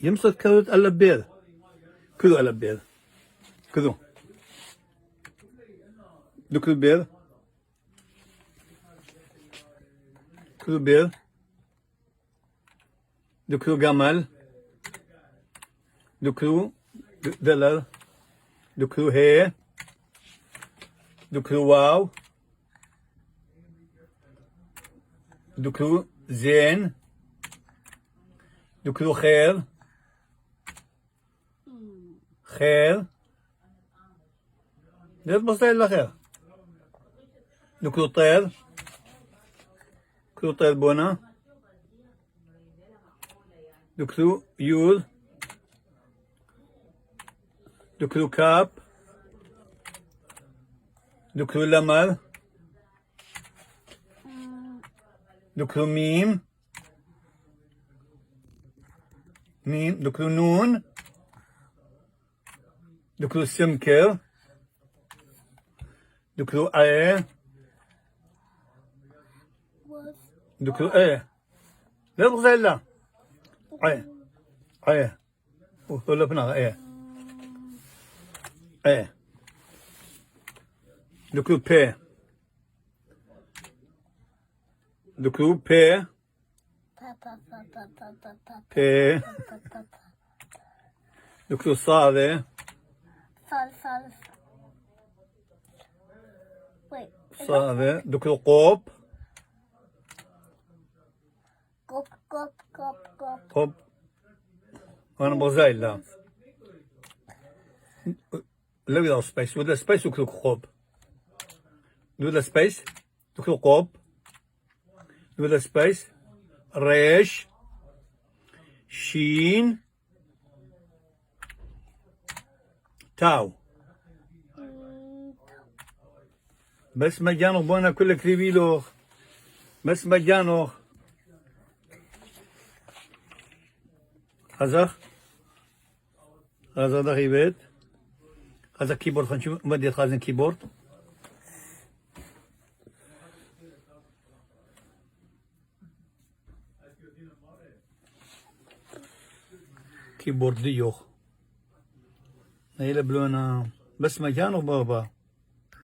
يمسك كذا على بير كذا على بير كذا دكتور بير كذا بير دكتور جمال دكتور دلال دكتور هي دكتور واو دكتور زين دكتور خير خير ليش بصير له خير دكتور طير دكتور طير بونا دكتور يول دكتور كاب دكتور لمر دكتور ميم دكتور نون دكتور سمكر دكتور ايه دكتور ايه لا تغزل لا ايه ايه ولا بنا ايه ايه دكتور بي دكتور بي بي دكتور صادق صادق دكتور قوب قوب أنا بغزايل لا لا سبيس ولا سبيس دكتور قوب ولا سبيس دكتور قوب ولا سبيس ريش شين تاو بس مجانو بونا كل كريبيلو بس مجانو هذا ضغيبات هذا كيبورد خنشوف مدي خازن كيبورد كيبورد ديوخ هيلا بلونا بس مجانو بابا